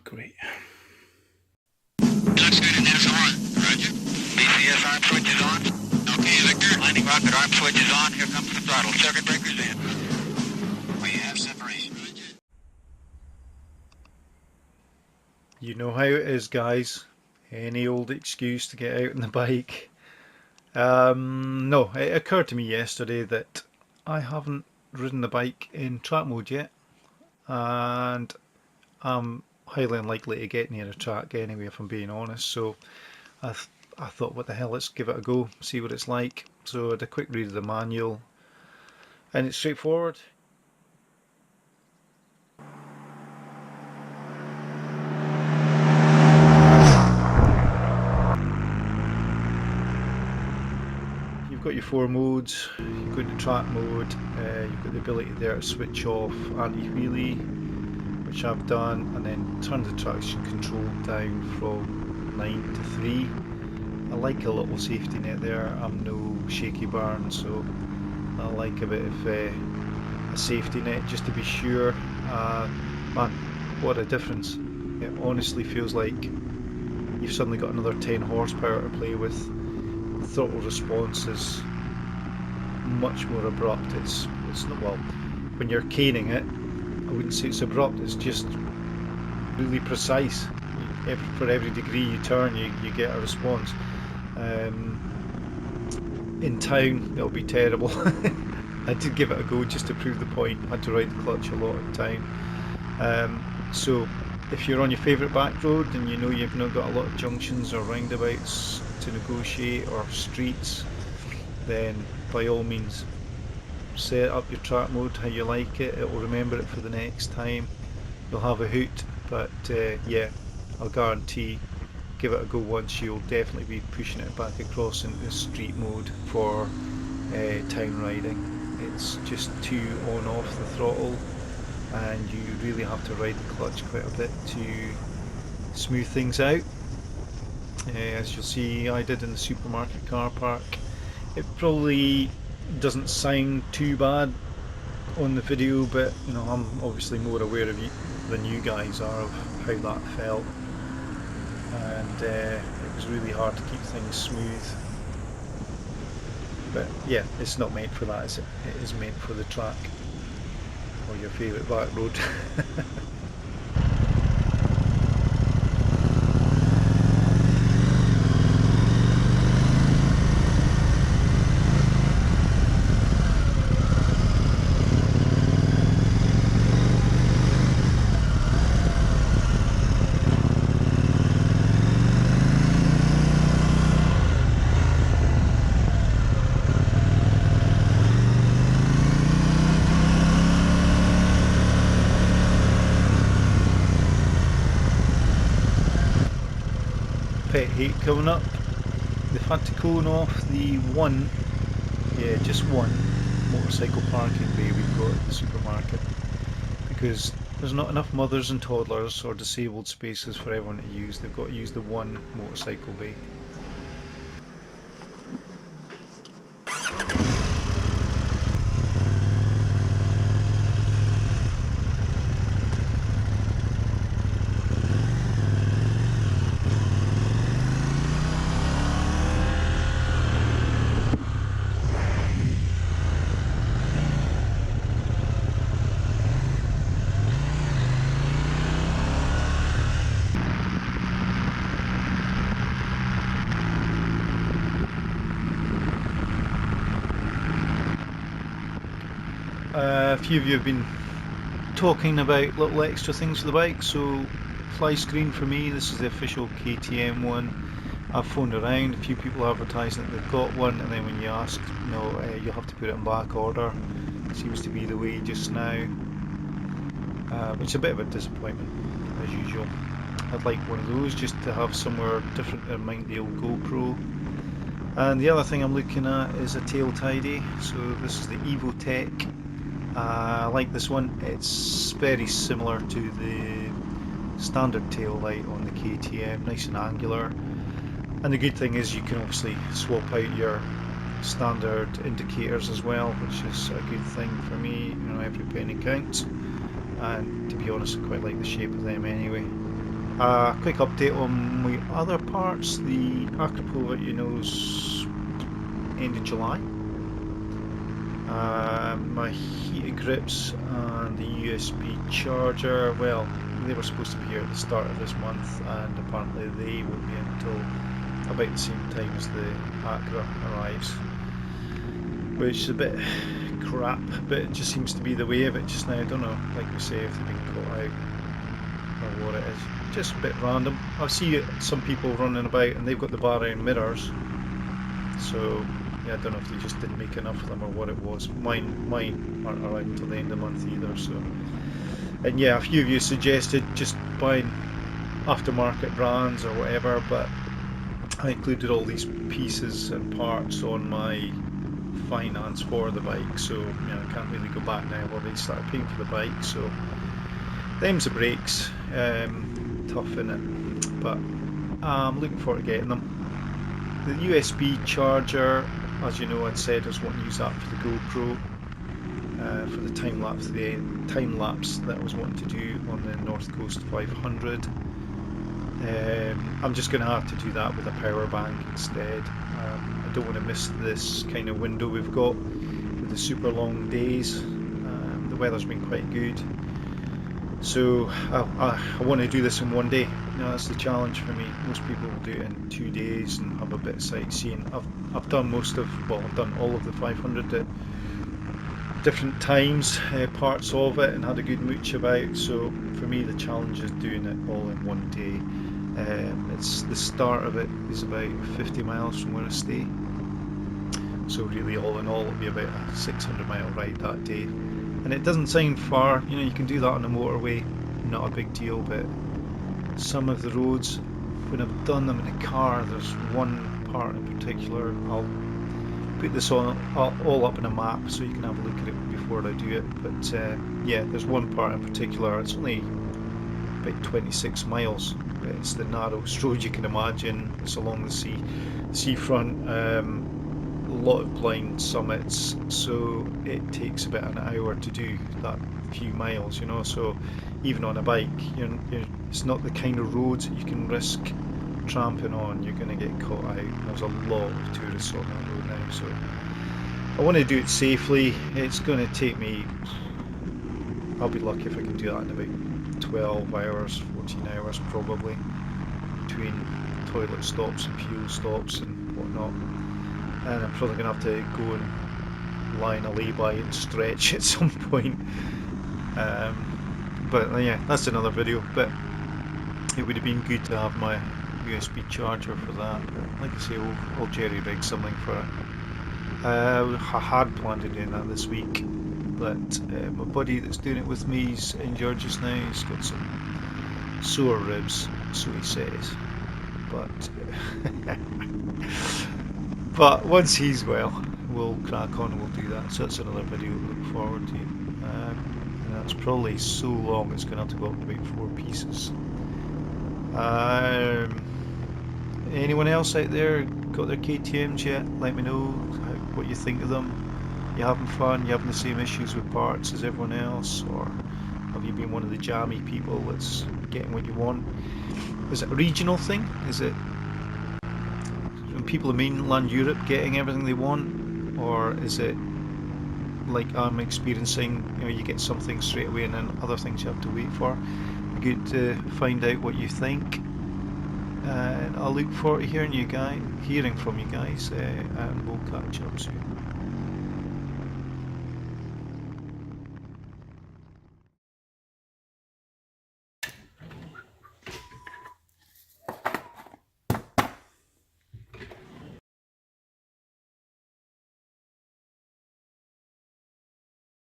Great. Looks good in there, so on. Roger. BCS arm switch is on. Okay, Victor. Landing rocket arm switch is on. Here comes the throttle. Circuit breakers in. We have separation. Roger. You know how it is, guys. Any old excuse to get out on the bike. No, it occurred to me yesterday that I haven't ridden the bike in track mode yet, and I'm highly unlikely to get near a track anyway, if I'm being honest. So I thought, what the hell, let's give it a go, see what it's like. So I had a quick read of the manual, and it's straightforward. You've got your 4 modes. You've got the track mode, you've got the ability there to switch off anti-wheelie, which I've done, and then turn the traction control down from 9 to 3. I like a little safety net there. I'm no shaky barn, so I like a bit of a safety net just to be sure. Man, what a difference. It honestly feels like you've suddenly got another 10 horsepower to play with. The throttle response is much more abrupt. It's not, well, when you're caning it, I wouldn't say it's abrupt, it's just really precise. For every degree you turn, you get a response. In town, it'll be terrible. I did give it a go just to prove the point. I had to ride the clutch a lot in town. So if you're on your favourite back road and you know you've not got a lot of junctions or roundabouts to negotiate or streets, then by all means set up your track mode how you like it. It will remember it for the next time. You'll have a hoot, but yeah, I'll guarantee, give it a go once, you'll definitely be pushing it back across into street mode for town riding. It's just too on off the throttle, and you really have to ride the clutch quite a bit to smooth things out. As you'll see, I did in the supermarket car park. It probably doesn't sound too bad on the video, but you know, I'm obviously more aware of than you guys are of how that felt, and it was really hard to keep things smooth. But yeah, it's not meant for that, is it? It is meant for the track or your favourite back road. Pet hate coming up. They've had to cone off the just one motorcycle parking bay we've got at the supermarket, because there's not enough mothers and toddlers or disabled spaces for everyone to use. They've got to use the one motorcycle bay. A few of you have been talking about little extra things for the bike, so fly screen for me. This is the official KTM one. I've phoned around, a few people advertising that they've got one, and then when you ask, no, you'll have to put it in back order. Seems to be the way just now, which is a bit of a disappointment as usual. I'd like one of those just to have somewhere different to remind the old GoPro. And the other thing I'm looking at is a tail tidy. So this is the EvoTech. I like this one. It's very similar to the standard tail light on the KTM, nice and angular. And the good thing is you can obviously swap out your standard indicators as well, which is a good thing for me. You know, every penny counts, and to be honest, I quite like the shape of them anyway. Quick update on my other parts. The Acropole, you know, is end of July. My heated grips and the USB charger, well, they were supposed to be here at the start of this month, and apparently they won't be until about the same time as the Acura arrives, which is a bit crap, but it just seems to be the way of it just now. I don't know, like we say, if they've been caught out or what it is. Just a bit random. I see some people running about and they've got the Bahrain mirrors, so yeah, I don't know if they just didn't make enough of them or what it was. Mine aren't arriving until the end of the month either. So, and yeah, a few of you suggested just buying aftermarket brands or whatever, but I included all these pieces and parts on my finance for the bike, so you know, I can't really go back now. I've already started paying for the bike, so them's the brakes. Tough in it, but I'm looking forward to getting them. The USB charger, as you know, I'd said I was wanting to use that for the GoPro, for the time lapse that I was wanting to do on the North Coast 500. I'm just going to have to do that with a power bank instead. I don't want to miss this kind of window we've got with the super long days. The weather's been quite good, so I want to do this in one day. You know, that's the challenge for me. Most people will do it in 2 days and have a bit of sightseeing. I've done I've done all of the 500 at different times, parts of it, and had a good mooch about. So for me, the challenge is doing it all in one day. It's the start of it is about 50 miles from where I stay. So really, all in all, it'll be about a 600-mile ride that day. And it doesn't sound far. You know, you can do that on a motorway, not a big deal. But some of the roads, when I've done them in a car, there's one part in particular. I'll put this all up in a map so you can have a look at it before I do it. But yeah, there's one part in particular. It's only about 26 miles. But it's the narrowest road you can imagine. It's along the seafront. A lot of blind summits, so it takes about an hour to do that few miles, you know. So even on a bike, it's not the kind of roads that you can risk tramping on. You're going to get caught out. There's a lot of tourists on that road now, so I want to do it safely. It's going to take me, I'll be lucky if I can do that in about 12 hours, 14 hours probably, between toilet stops and fuel stops and whatnot. And I'm probably going to have to go and lie in a lay-by and stretch at some point. But yeah, that's another video. But it would have been good to have my USB charger for that. But like I say, I'll jerry-rig something for it. I had planned on doing that this week, but my buddy that's doing it with me is injured just now. He's got some sore ribs, so he says. But once he's well, we'll crack on and we'll do that. So that's another video to look forward to. And that's probably so long it's going to have to go up to about 4 pieces. Anyone else out there got their KTMs yet? Let me know what you think of them. You having fun? You having the same issues with parts as everyone else? Or have you been one of the jammy people that's getting what you want? Is it a regional thing? Is it people in mainland Europe getting everything they want, or is it like I'm experiencing, you know, you get something straight away and then other things you have to wait for? Good to find out what you think, and I'll look forward to hearing from you guys, and we'll catch up soon.